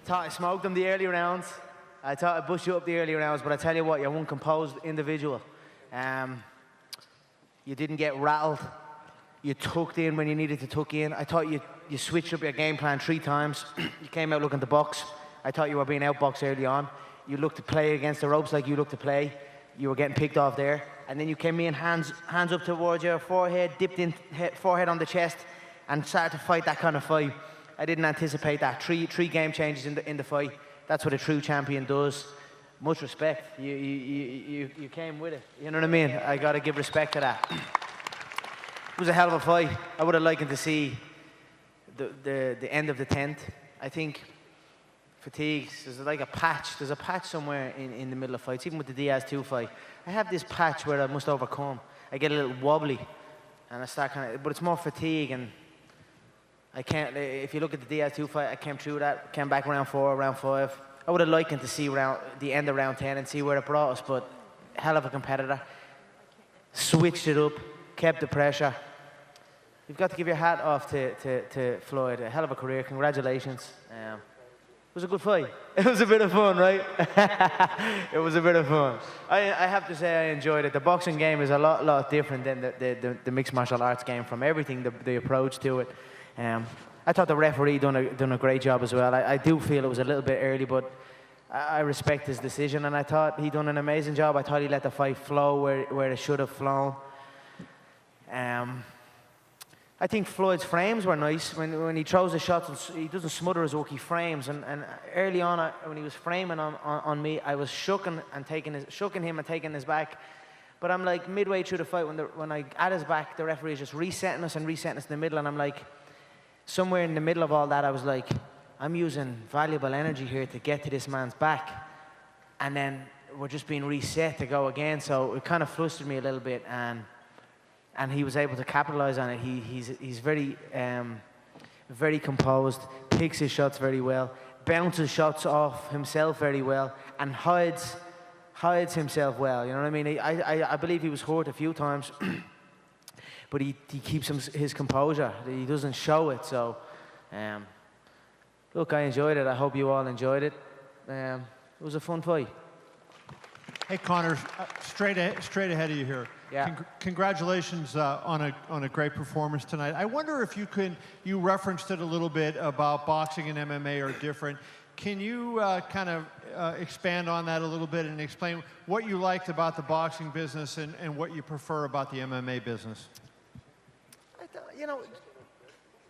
thought I smoked him the early rounds. I thought I bushed you up the early rounds, but I tell you what, you're one composed individual. You didn't get rattled. You tucked in when you needed to tuck in. I thought you switched up your game plan 3 times. You came out looking to box. I thought you were being outboxed early on. You looked to play against the ropes like you looked to play. You were getting picked off there. And then you came in, hands up towards your forehead, dipped in, forehead on the chest, and started to fight that kind of fight. I didn't anticipate that. Three game changes in the fight. That's what a true champion does. Much respect. You came with it. You know what I mean? I got to give respect to that. It was a hell of a fight. I would have liked to see the end of the 10th. I think fatigues, there's like a patch. There's a patch somewhere in the middle of fights, even with the Diaz 2 fight. I have this patch where I must overcome. I get a little wobbly, and I start kind of, but it's more fatigue, and I can't, if you look at the Diaz 2 fight, I came through that, came back round 4, round 5. I would have liked to see the end of round 10 and see where it brought us, but hell of a competitor. Switched it up, kept the pressure. You've got to give your hat off to Floyd. A hell of a career. Congratulations. It was a good fight. It was a bit of fun, right? It was a bit of fun. I have to say I enjoyed it. The boxing game is a lot different than the mixed martial arts game from everything, the approach to it. I thought the referee done a great job as well. I do feel it was a little bit early, but I respect his decision, and I thought he done an amazing job. I thought he let the fight flow where it should have flown. I think Floyd's frames were nice. When he throws the shots, he doesn't smother his hook, he frames. And early on, when he was framing on me, I was shooking him and taking his back. But I'm like, midway through the fight, when I at his back, the referee is just resetting us in the middle, and I'm like, somewhere in the middle of all that, I was like, I'm using valuable energy here to get to this man's back. And then we're just being reset to go again. So it kind of flustered me a little bit, and he was able to capitalize on it. He's very composed, picks his shots very well, bounces shots off himself very well, and hides himself well. You know what I mean? I believe he was hurt a few times, but he keeps his composure. He doesn't show it. So, look, I enjoyed it. I hope you all enjoyed it. It was a fun fight. Hey, Conor, straight ahead of you here. Yeah. Congratulations on a great performance tonight. I wonder if you referenced it a little bit about boxing and MMA are different. Can you kind of expand on that a little bit and explain what you liked about the boxing business and what you prefer about the MMA business? You know,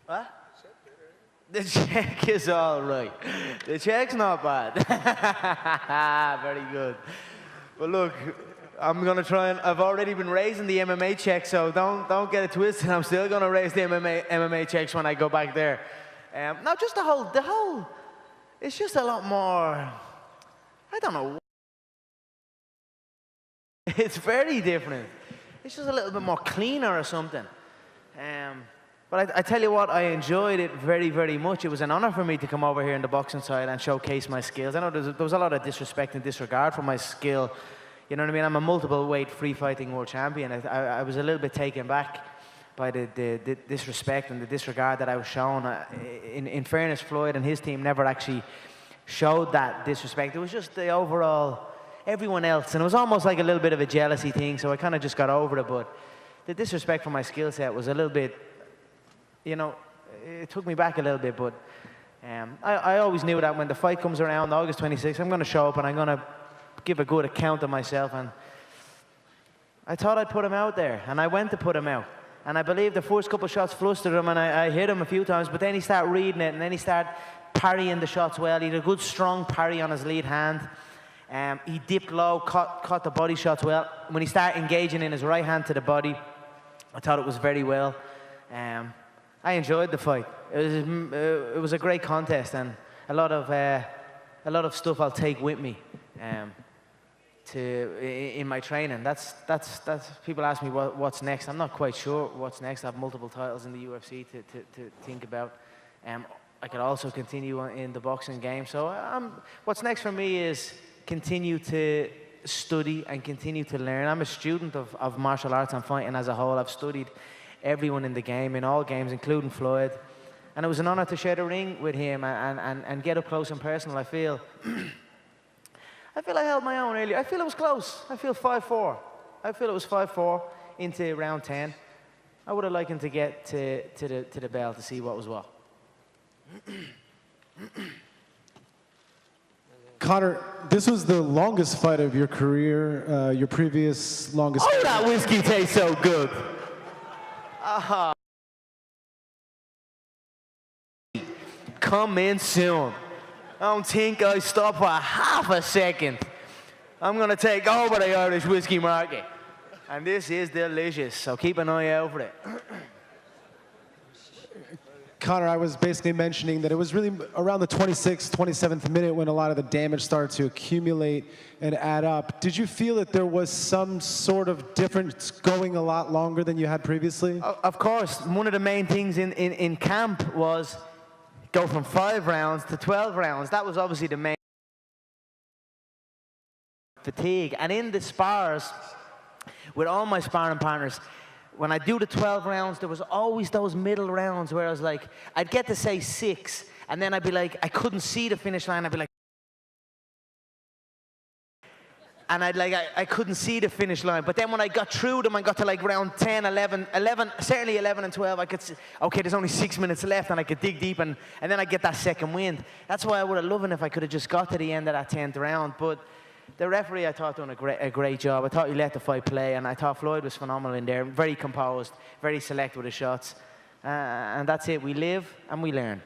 what? The check is all right. The check's not bad. Very good. But look, I'm gonna try and, I've already been raising the MMA check, so don't get it twisted. I'm still gonna raise the MMA checks when I go back there. Now just the whole, it's just a lot more, I don't know. It's very different. It's just a little bit more cleaner or something. But I tell you what, I enjoyed it very, very much. It was an honor for me to come over here in the boxing side and showcase my skills. I know there was a lot of disrespect and disregard for my skill. You know what I mean? I'm a multiple weight free fighting world champion. I was a little bit taken back by the disrespect and the disregard that I was shown. In fairness, Floyd and his team never actually showed that disrespect. It was just the overall, everyone else. And it was almost like a little bit of a jealousy thing, so I kind of just got over it. But the disrespect for my skill set was a little bit, you know, it took me back a little bit. But I always knew that when the fight comes around, August 26th, I'm going to show up and I'm going to give a good account of myself. And I thought I'd put him out there, and I went to put him out. And I believe the first couple of shots flustered him, and I hit him a few times, but then he started reading it, and then he started parrying the shots well. He had a good strong parry on his lead hand. He dipped low, caught the body shots well. When he started engaging in his right hand to the body, I thought it was very well. I enjoyed the fight. It was a great contest, and a lot of stuff I'll take with me in my training. That's people ask me what's next. I'm not quite sure what's next. I have multiple titles in the UFC to think about. I could also continue in the boxing game. So what's next for me is continue to study and continue to learn. I'm a student of martial arts and fighting as a whole. I've studied everyone in the game, in all games, including Floyd. And it was an honor to share the ring with him and get up close and personal. I feel I held my own earlier. I feel it was close. I feel 5-4. I feel it was 5-4 into round 10. I would have liked him to get to the bell to see what was what. Conor, this was the longest fight of your career. Your previous longest. Oh, that whiskey tastes so good. Come in soon. I don't think I stop for half a second. I'm going to take over the Irish whiskey market. And this is delicious, so keep an eye out for it. Conor, I was basically mentioning that it was really around the 26th, 27th minute when a lot of the damage started to accumulate and add up. Did you feel that there was some sort of difference going a lot longer than you had previously? Of course. One of the main things in camp was go from 5 rounds to 12 rounds. That was obviously the main fatigue. And in the spars, with all my sparring partners, when I do the 12 rounds, there was always those middle rounds where I was like, I'd get to say 6, and then I'd be like, I couldn't see the finish line. I'd be like, and I couldn't see the finish line. But then when I got through them, I got to like round 10, 11, certainly 11 and 12, I could see, okay, there's only 6 minutes left, and I could dig deep, and then I get that second wind. That's why I would have loved it if I could have just got to the end of that 10th round. But the referee, I thought, done a great job. I thought he let the fight play, and I thought Floyd was phenomenal in there. Very composed, very select with his shots. And that's it. We live and we learn.